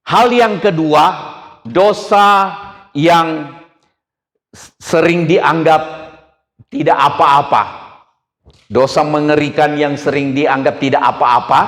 Hal yang kedua, dosa yang sering dianggap tidak apa-apa. Dosa mengerikan yang sering dianggap tidak apa-apa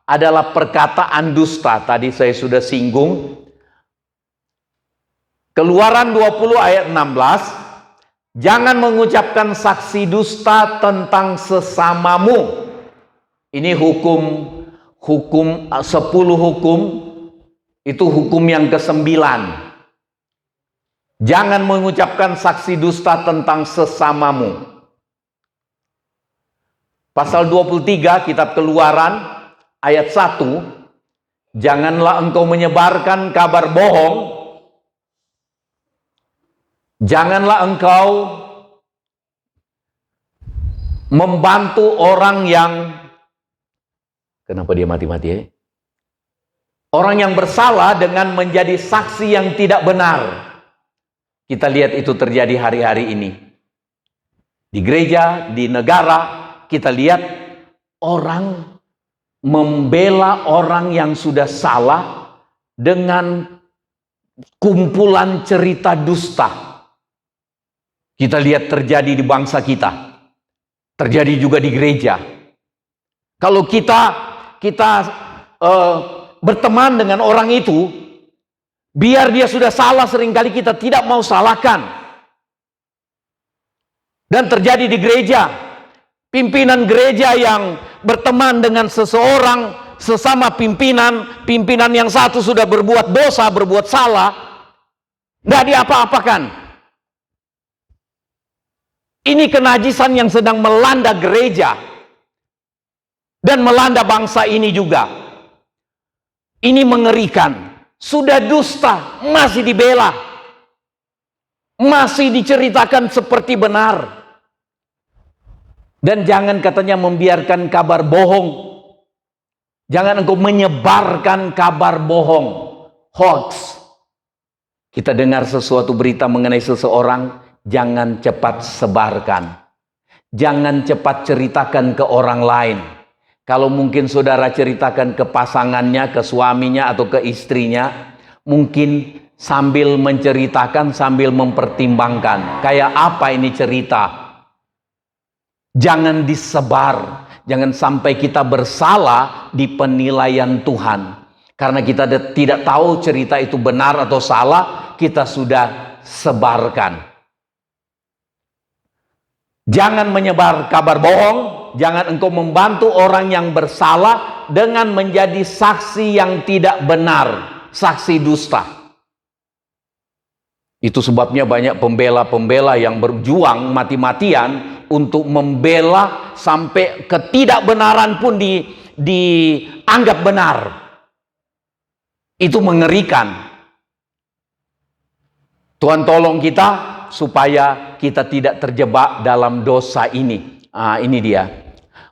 adalah perkataan dusta. Tadi saya sudah singgung. Keluaran 20 ayat 16, jangan mengucapkan saksi dusta tentang sesamamu. Ini hukum 10 hukum, itu hukum yang ke-9. Jangan mengucapkan saksi dusta tentang sesamamu. Pasal 23 kitab Keluaran ayat 1, janganlah engkau menyebarkan kabar bohong. Janganlah engkau membantu orang yang, kenapa dia mati-mati ya? Orang yang bersalah dengan menjadi saksi yang tidak benar. Kita lihat itu terjadi hari-hari ini. Di gereja, di negara, kita lihat orang membela orang yang sudah salah dengan kumpulan cerita dusta. Kita lihat terjadi di bangsa kita. Terjadi juga di gereja. Kalau kita berteman dengan orang itu, biar dia sudah salah, seringkali kita tidak mau salahkan. Dan terjadi di gereja, pimpinan gereja yang berteman dengan seseorang, sesama pimpinan yang satu sudah berbuat dosa, berbuat salah, tidak diapa-apakan. Ini kenajisan yang sedang melanda gereja dan melanda bangsa ini juga. Ini mengerikan. Sudah dusta, masih dibela. Masih diceritakan seperti benar. Dan jangan katanya membiarkan kabar bohong. Jangan engkau menyebarkan kabar bohong. Hoax. Kita dengar sesuatu berita mengenai seseorang, jangan cepat sebarkan. Jangan cepat ceritakan ke orang lain. Kalau mungkin saudara ceritakan ke pasangannya, ke suaminya atau ke istrinya, mungkin sambil menceritakan, sambil mempertimbangkan. Kayak apa ini cerita? Jangan disebar. Jangan sampai kita bersalah di penilaian Tuhan. Karena kita tidak tahu cerita itu benar atau salah, kita sudah sebarkan. Jangan menyebar kabar bohong. Jangan engkau membantu orang yang bersalah dengan menjadi saksi yang tidak benar, saksi dusta. Itu sebabnya banyak pembela-pembela yang berjuang mati-matian untuk membela sampai ketidakbenaran pun dianggap benar. Itu mengerikan. Tuhan tolong kita supaya kita tidak terjebak dalam dosa ini. Ini dia.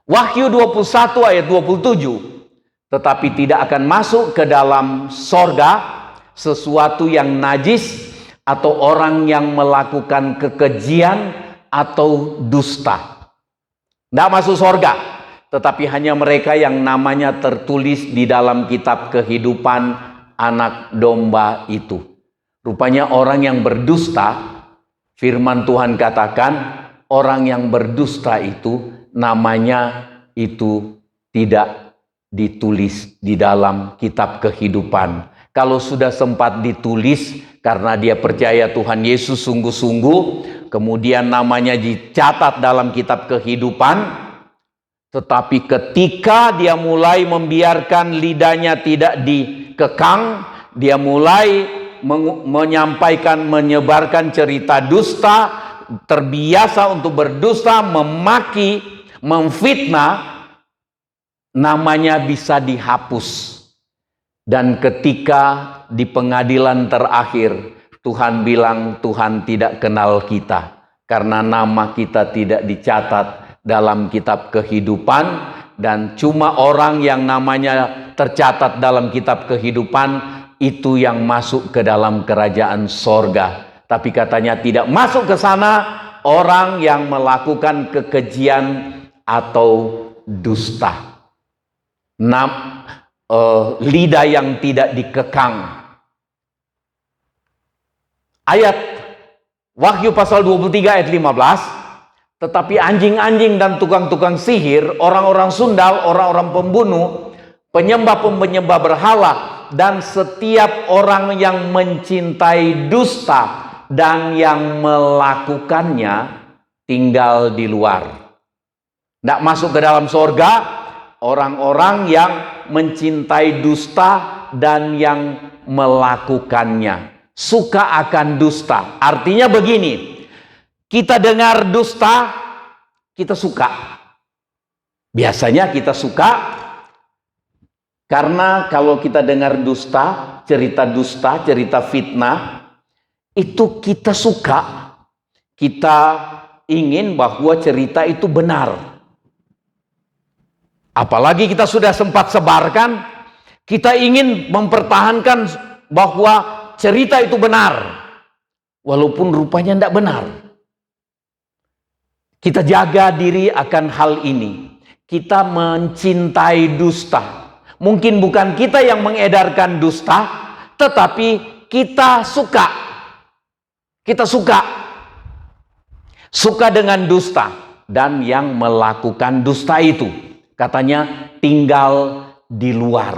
Wahyu 21 ayat 27. Tetapi tidak akan masuk ke dalam sorga sesuatu yang najis atau orang yang melakukan kekejian atau dusta. Tidak masuk sorga. Tetapi hanya mereka yang namanya tertulis di dalam kitab kehidupan anak domba itu. Rupanya orang yang berdusta, firman Tuhan katakan, orang yang berdusta itu namanya itu tidak ditulis di dalam kitab kehidupan. Kalau sudah sempat ditulis karena dia percaya Tuhan Yesus sungguh-sungguh, kemudian namanya dicatat dalam kitab kehidupan, tetapi ketika dia mulai membiarkan lidahnya tidak dikekang, dia mulai menyebarkan cerita dusta, terbiasa untuk berdusta, memaki, memfitnah, namanya bisa dihapus. Dan ketika di pengadilan terakhir, Tuhan bilang Tuhan tidak kenal kita, karena nama kita tidak dicatat dalam kitab kehidupan, dan cuma orang yang namanya tercatat dalam kitab kehidupan itu yang masuk ke dalam kerajaan sorga. Tapi katanya tidak masuk ke sana orang yang melakukan kekejian atau dusta. lidah yang tidak dikekang. Ayat Wahyu pasal 23 ayat 15, tetapi anjing-anjing dan tukang-tukang sihir, orang-orang sundal, orang-orang pembunuh, penyembah-penyembah berhala, dan setiap orang yang mencintai dusta dan yang melakukannya tinggal di luar. Tidak masuk ke dalam sorga orang-orang yang mencintai dusta dan yang melakukannya. Suka akan dusta. Artinya begini, kita dengar dusta, kita suka. Biasanya kita suka karena kalau kita dengar dusta, cerita fitnah, itu kita suka. Kita ingin bahwa cerita itu benar. Apalagi kita sudah sempat sebarkan, kita ingin mempertahankan bahwa cerita itu benar, walaupun rupanya tidak benar. Kita jaga diri akan hal ini. Kita mencintai dusta. Mungkin bukan kita yang mengedarkan dusta, tetapi kita suka. Kita suka dengan dusta dan yang melakukan dusta itu. Katanya tinggal di luar,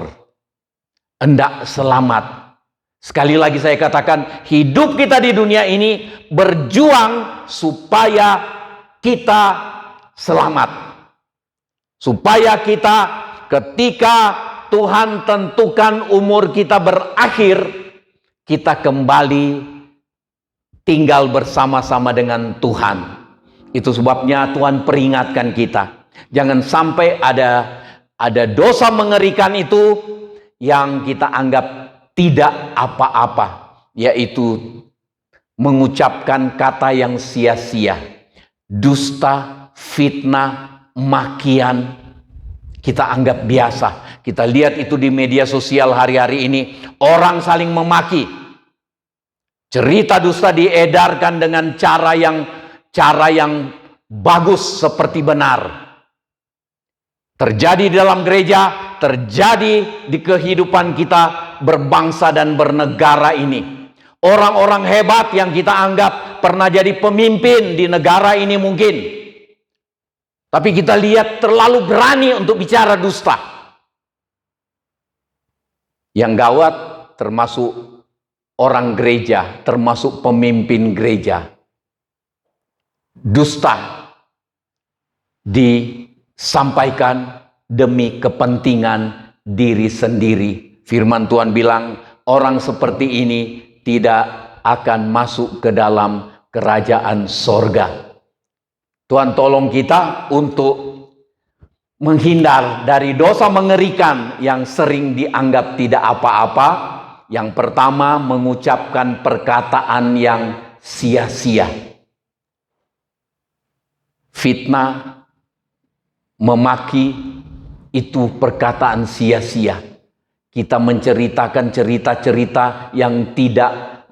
hendak selamat. Sekali lagi saya katakan, hidup kita di dunia ini berjuang supaya kita selamat. Supaya kita ketika Tuhan tentukan umur kita berakhir, kita kembali tinggal bersama-sama dengan Tuhan. Itu sebabnya Tuhan peringatkan kita. Jangan sampai ada dosa mengerikan itu yang kita anggap tidak apa-apa, yaitu mengucapkan kata yang sia-sia, dusta, fitnah, makian, kita anggap biasa. Kita lihat itu di media sosial hari-hari ini, orang saling memaki. Cerita dusta diedarkan dengan cara yang bagus seperti benar. Terjadi di dalam gereja, terjadi di kehidupan kita berbangsa dan bernegara ini. Orang-orang hebat yang kita anggap pernah jadi pemimpin di negara ini mungkin. Tapi kita lihat terlalu berani untuk bicara dusta. Yang gawat termasuk orang gereja, termasuk pemimpin gereja. Dusta disampaikan demi kepentingan diri sendiri. Firman Tuhan bilang, orang seperti ini tidak akan masuk ke dalam kerajaan sorga. Tuhan tolong kita untuk menghindar dari dosa mengerikan yang sering dianggap tidak apa-apa. Yang pertama, mengucapkan perkataan yang sia-sia. Fitnah, memaki, itu perkataan sia-sia. Kita menceritakan cerita-cerita yang tidak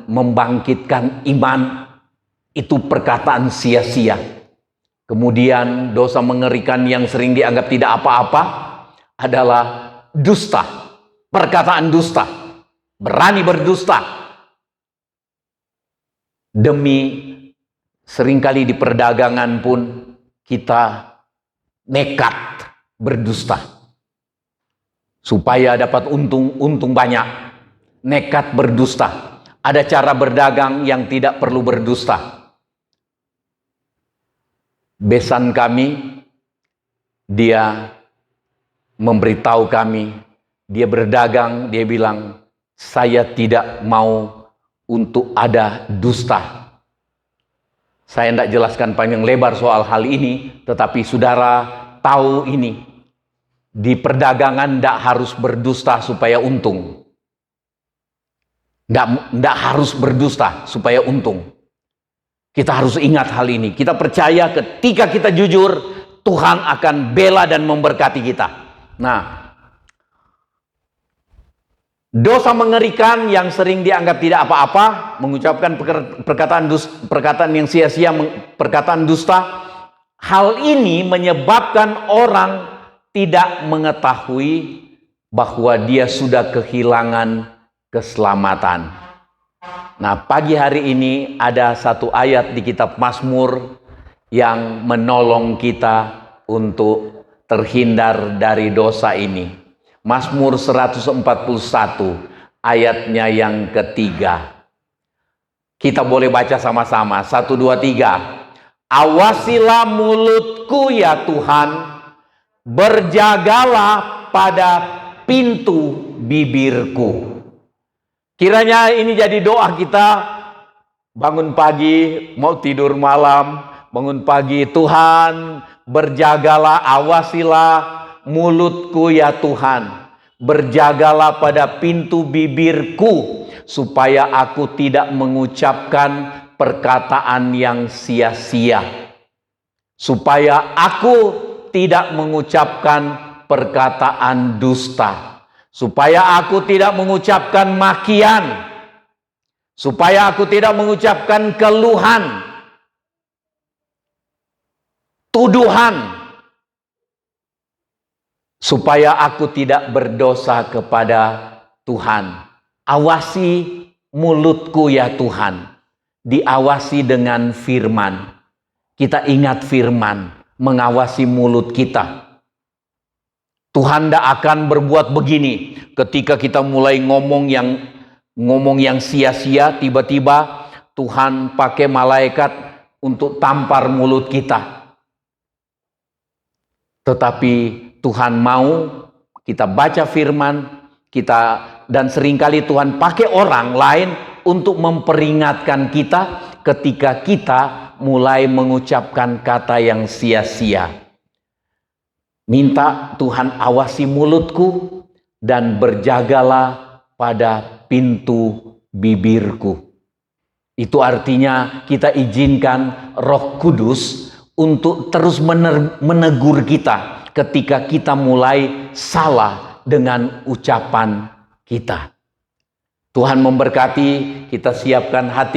membangkitkan iman, itu perkataan sia-sia. Kemudian dosa mengerikan yang sering dianggap tidak apa-apa adalah dusta, perkataan dusta, berani berdusta. Seringkali di perdagangan pun kita nekat berdusta supaya dapat untung banyak. Nekat berdusta. Ada cara berdagang yang tidak perlu berdusta. Besan kami, dia memberitahu kami, dia berdagang, dia bilang, saya tidak mau untuk ada dusta. Saya tidak jelaskan panjang lebar soal hal ini, tetapi saudara tahu ini. Di perdagangan tidak harus berdusta supaya untung. Tidak harus berdusta supaya untung. Kita harus ingat hal ini. Kita percaya ketika kita jujur, Tuhan akan bela dan memberkati kita. Nah, dosa mengerikan yang sering dianggap tidak apa-apa, mengucapkan perkataan yang sia-sia, perkataan dusta. Hal ini menyebabkan orang tidak mengetahui bahwa dia sudah kehilangan keselamatan. Nah, pagi hari ini ada satu ayat di kitab Mazmur yang menolong kita untuk terhindar dari dosa ini. Mazmur 141 ayatnya yang ketiga. Kita boleh baca sama-sama. 1, 2, 3. Awasilah mulutku ya Tuhan, berjagalah pada pintu bibirku. Kiranya ini jadi doa kita bangun pagi, mau tidur malam, bangun pagi, Tuhan berjagalah, awasilah mulutku ya Tuhan. Berjagalah pada pintu bibirku, supaya aku tidak mengucapkan perkataan yang sia-sia. Supaya aku tidak mengucapkan perkataan dusta. Supaya aku tidak mengucapkan makian. Supaya aku tidak mengucapkan keluhan, tuduhan. Supaya aku tidak berdosa kepada Tuhan. Awasi mulutku ya Tuhan. Diawasi dengan firman. Kita ingat firman, mengawasi mulut kita. Tuhan tidak akan berbuat begini ketika kita mulai ngomong yang sia-sia, tiba-tiba Tuhan pakai malaikat untuk tampar mulut kita. Tetapi Tuhan mau kita baca firman, dan seringkali Tuhan pakai orang lain untuk memperingatkan kita ketika kita mulai mengucapkan kata yang sia-sia. Minta Tuhan awasi mulutku dan berjagalah pada pintu bibirku. Itu artinya kita izinkan Roh Kudus untuk terus menegur kita ketika kita mulai salah dengan ucapan kita. Tuhan memberkati, kita siapkan hati